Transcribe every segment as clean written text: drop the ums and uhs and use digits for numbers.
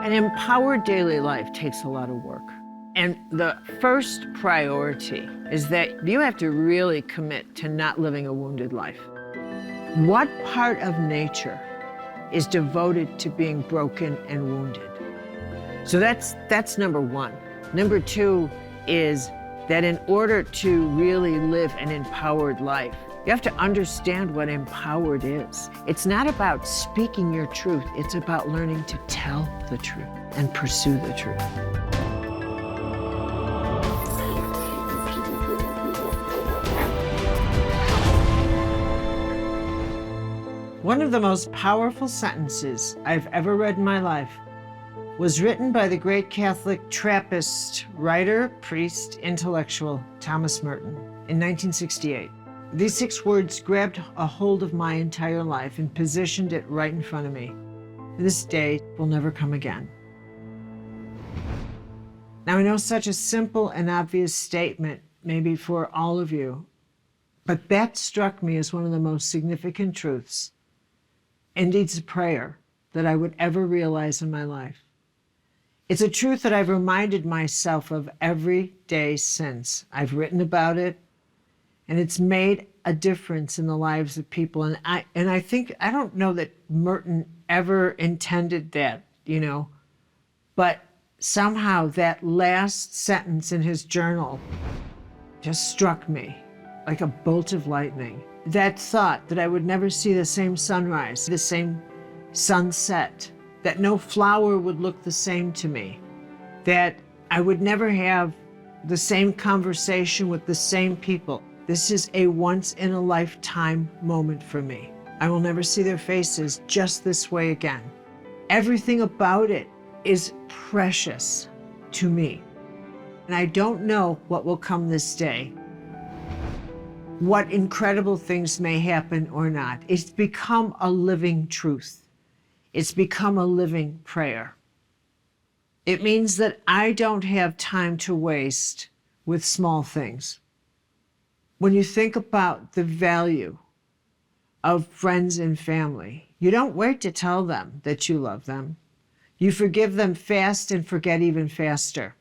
An empowered daily life takes a lot of work. And the first priority is that you have to really commit to not living a wounded life. What part of nature is devoted to being broken and wounded? So that's number one. Number two is that in order to really live an empowered life, you have to understand what empowered is. It's not about speaking your truth, it's about learning to tell the truth and pursue the truth. One of the most powerful sentences I've ever read in my life was written by the great Catholic Trappist writer, priest, intellectual Thomas Merton in 1968. These 6 words grabbed a hold of my entire life and positioned it right in front of me. This day will never come again. Now, I know such a simple and obvious statement, maybe for all of you, but that struck me as one of the most significant truths, and needs a prayer, that I would ever realize in my life. It's a truth that I've reminded myself of every day since. I've written about it, and it's made a difference in the lives of people. And I think, I don't know that Merton ever intended that, but somehow that last sentence in his journal just struck me like a bolt of lightning. That thought that I would never see the same sunrise, the same sunset, that no flower would look the same to me, that I would never have the same conversation with the same people. This is a once-in-a-lifetime moment for me. I will never see their faces just this way again. Everything about it is precious to me. And I don't know what will come this day, what incredible things may happen or not. It's become a living truth. It's become a living prayer. It means that I don't have time to waste with small things. When you think about the value of friends and family, you don't wait to tell them that you love them. You forgive them fast and forget even faster.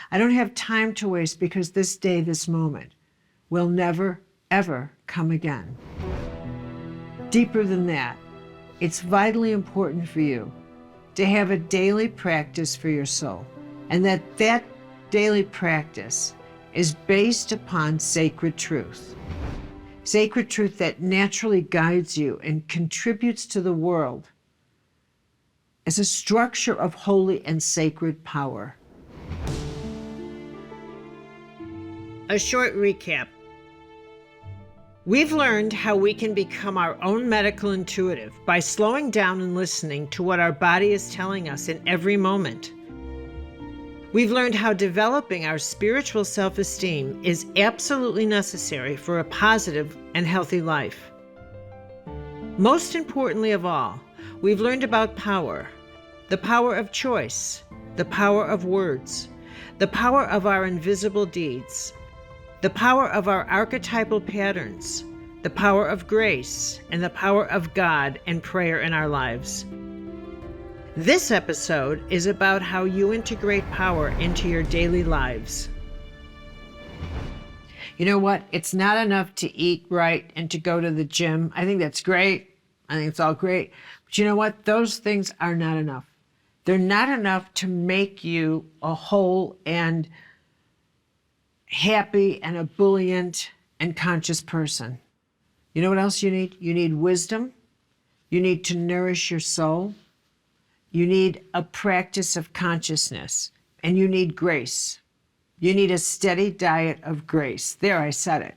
I don't have time to waste because this day, this moment, will never, ever come again. Deeper than that, it's vitally important for you to have a daily practice for your soul, and that daily practice is based upon sacred truth. Sacred truth that naturally guides you and contributes to the world as a structure of holy and sacred power. A short recap. We've learned how we can become our own medical intuitive by slowing down and listening to what our body is telling us in every moment. We've learned how developing our spiritual self-esteem is absolutely necessary for a positive and healthy life. Most importantly of all, we've learned about power, the power of choice, the power of words, the power of our invisible deeds, the power of our archetypal patterns, the power of grace, and the power of God and prayer in our lives. This episode is about how you integrate power into your daily lives. You know what? It's not enough to eat right and to go to the gym. I think that's great. I think it's all great. But you know what? Those things are not enough. They're not enough to make you a whole and happy and ebullient and conscious person. You know what else you need? You need wisdom. You need to nourish your soul. You need a practice of consciousness, and you need grace. You need a steady diet of grace. There, I said it.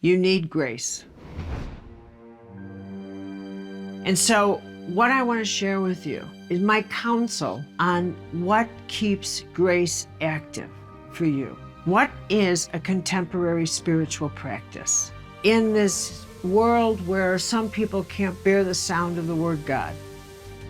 You need grace. And so what I want to share with you is my counsel on what keeps grace active for you. What is a contemporary spiritual practice? In this world where some people can't bear the sound of the word God,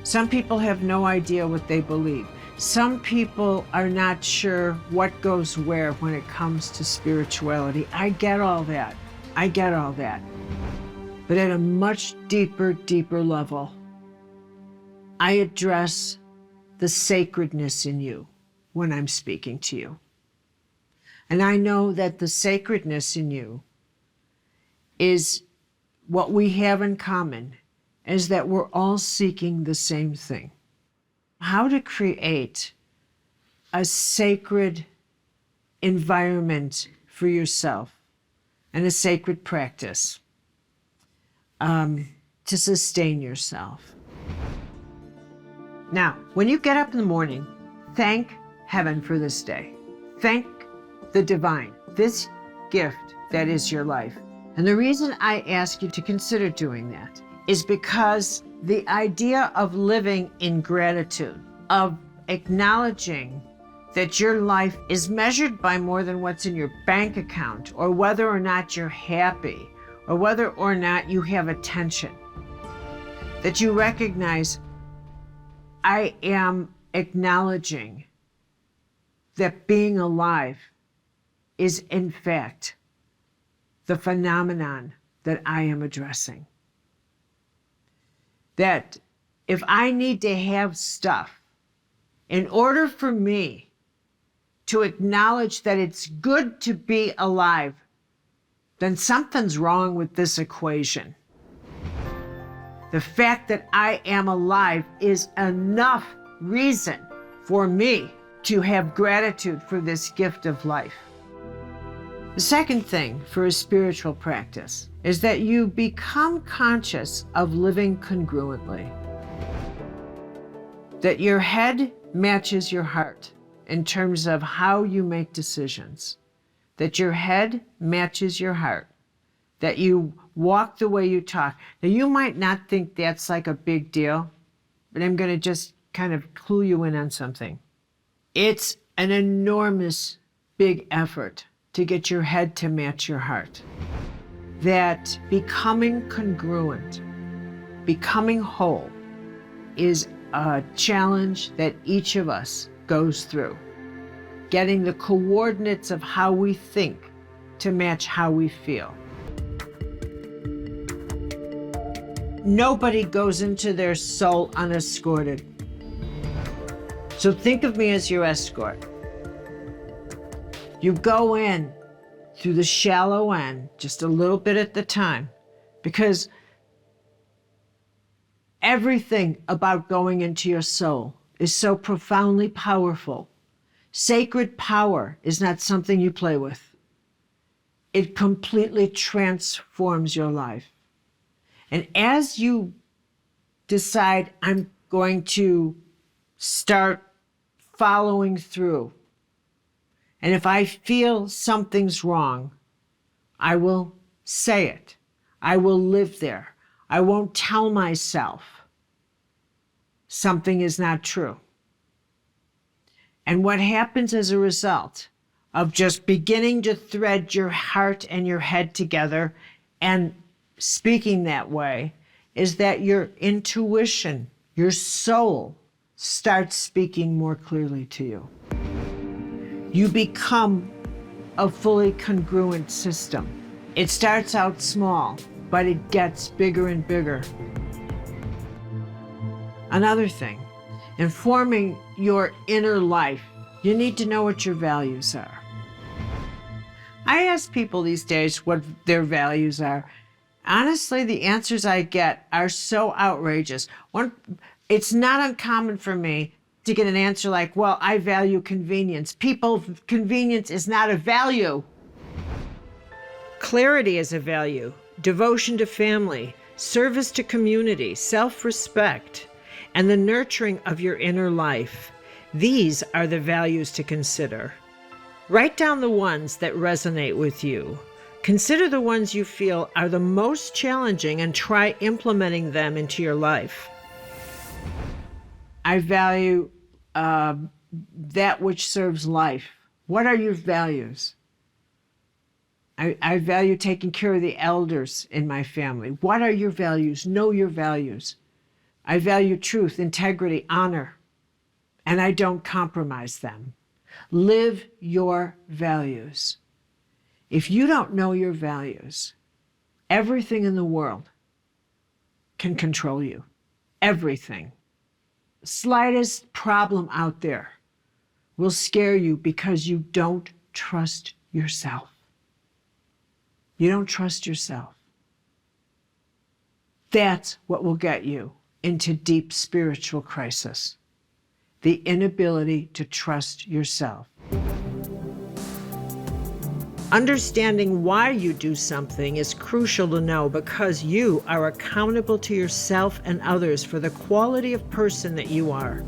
some people have no idea what they believe. Some people are not sure what goes where when it comes to spirituality. I get all that. But at a much deeper level, I address the sacredness in you when I'm speaking to you. And I know that the sacredness in you is what we have in common, is that we're all seeking the same thing. How to create a sacred environment for yourself and a sacred practice to sustain yourself. Now, when you get up in the morning, thank heaven for this day. Thank the divine, this gift that is your life. And the reason I ask you to consider doing that is because the idea of living in gratitude, of acknowledging that your life is measured by more than what's in your bank account, or whether or not you're happy, or whether or not you have attention, that you recognize, I am acknowledging that being alive is in fact the phenomenon that I am addressing. That if I need to have stuff in order for me to acknowledge that it's good to be alive, then something's wrong with this equation. The fact that I am alive is enough reason for me to have gratitude for this gift of life. The second thing for a spiritual practice is that you become conscious of living congruently. That your head matches your heart in terms of how you make decisions. That your head matches your heart. That you walk the way you talk. Now, you might not think that's like a big deal, but I'm going to just kind of clue you in on something. It's an enormous big effort to get your head to match your heart. That becoming congruent, becoming whole, is a challenge that each of us goes through. Getting the coordinates of how we think to match how we feel. Nobody goes into their soul unescorted. So think of me as your escort. You go in through the shallow end, just a little bit at the time, because everything about going into your soul is so profoundly powerful. Sacred power is not something you play with. It completely transforms your life. And as you decide, I'm going to start following through, and if I feel something's wrong, I will say it. I will live there. I won't tell myself something is not true. And what happens as a result of just beginning to thread your heart and your head together and speaking that way is that your intuition, your soul, starts speaking more clearly to you. You become a fully congruent system. It starts out small, but it gets bigger and bigger. Another thing, in forming your inner life, you need to know what your values are. I ask people these days what their values are. Honestly, the answers I get are so outrageous. It's not uncommon for me to get an answer like, well, I value convenience. People, convenience is not a value. Clarity is a value. Devotion to family, service to community, self-respect, and the nurturing of your inner life. These are the values to consider. Write down the ones that resonate with you. Consider the ones you feel are the most challenging and try implementing them into your life. I value that which serves life. What are your values? I value taking care of the elders in my family. What are your values? Know your values. I value truth, integrity, honor, and I don't compromise them. Live your values. If you don't know your values, everything in the world can control you. Everything. slightest problem out there will scare you because you don't trust yourself. You don't trust yourself. That's what will get you into deep spiritual crisis. The inability to trust yourself. Understanding why you do something is crucial to know because you are accountable to yourself and others for the quality of person that you are.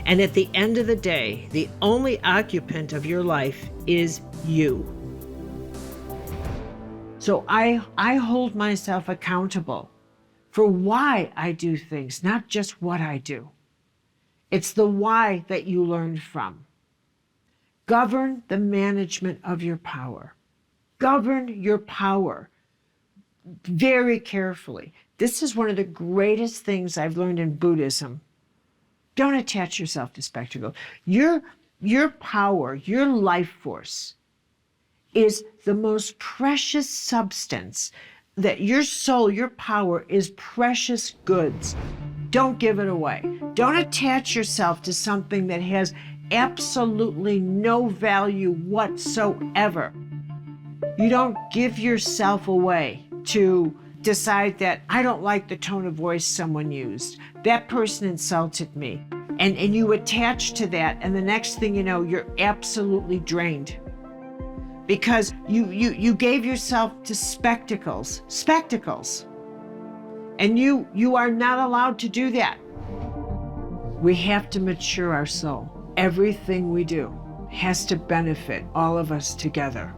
And at the end of the day, the only occupant of your life is you. So I hold myself accountable for why I do things, not just what I do. It's the why that you learned from. Govern the management of your power. Govern your power very carefully. This is one of the greatest things I've learned in Buddhism. Don't attach yourself to spectacle. Your power, your life force is the most precious substance, that your soul, your power is precious goods. Don't give it away. Don't attach yourself to something that has absolutely no value whatsoever. You don't give yourself away to decide that I don't like the tone of voice someone used. That person insulted me. And you attach to that, and the next thing you know, you're absolutely drained. Because you gave yourself to spectacles. And you are not allowed to do that. We have to mature our soul. Everything we do has to benefit all of us together.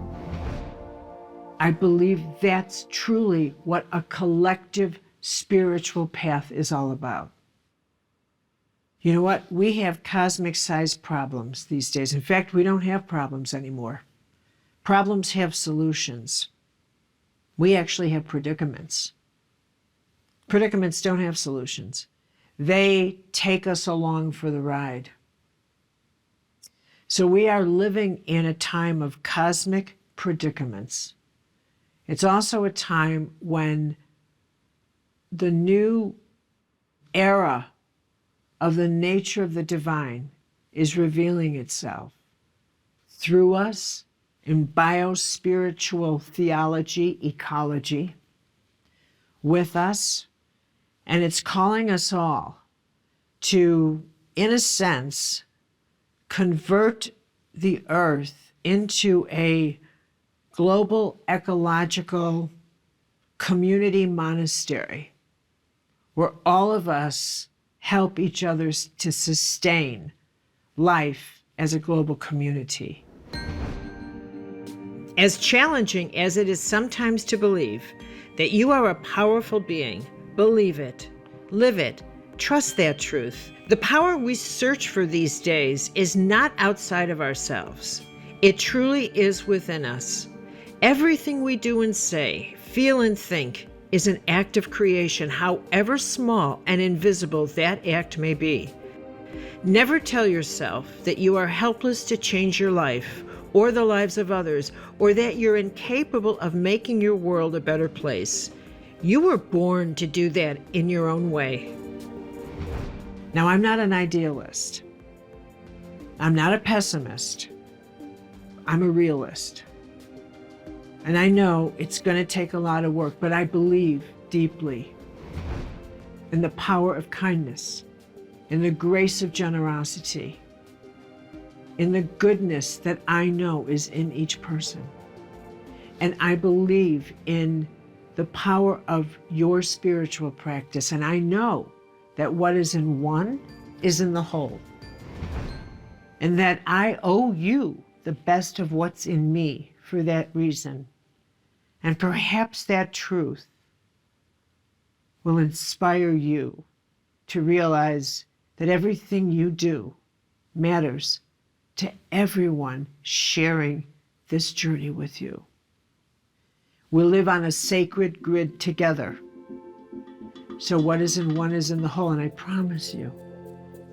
I believe that's truly what a collective spiritual path is all about. You know what? We have cosmic-sized problems these days. In fact, we don't have problems anymore. Problems have solutions. We actually have predicaments. Predicaments don't have solutions. They take us along for the ride. So we are living in a time of cosmic predicaments. It's also a time when the new era of the nature of the divine is revealing itself through us in biospiritual theology, ecology, with us, and it's calling us all to, in a sense, convert the earth into a global ecological community monastery where all of us help each other to sustain life as a global community. As challenging as it is sometimes to believe that you are a powerful being, believe it, live it, trust that truth. The power we search for these days is not outside of ourselves. It truly is within us. Everything we do and say, feel and think is an act of creation, however small and invisible that act may be. Never tell yourself that you are helpless to change your life or the lives of others, or that you're incapable of making your world a better place. You were born to do that in your own way. Now, I'm not an idealist. I'm not a pessimist. I'm a realist. And I know it's going to take a lot of work, but I believe deeply in the power of kindness, in the grace of generosity, in the goodness that I know is in each person. And I believe in the power of your spiritual practice. And I know that what is in one is in the whole. And that I owe you the best of what's in me for that reason. And perhaps that truth will inspire you to realize that everything you do matters to everyone sharing this journey with you. We live on a sacred grid together. So what is in one is in the whole. And I promise you,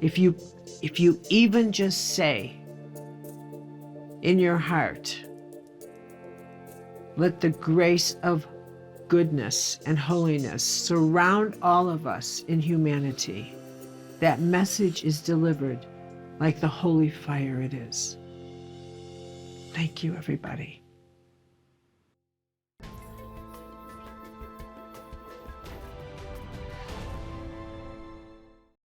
if you even just say in your heart, let the grace of goodness and holiness surround all of us in humanity. that message is delivered like the holy fire it is. Thank you, everybody.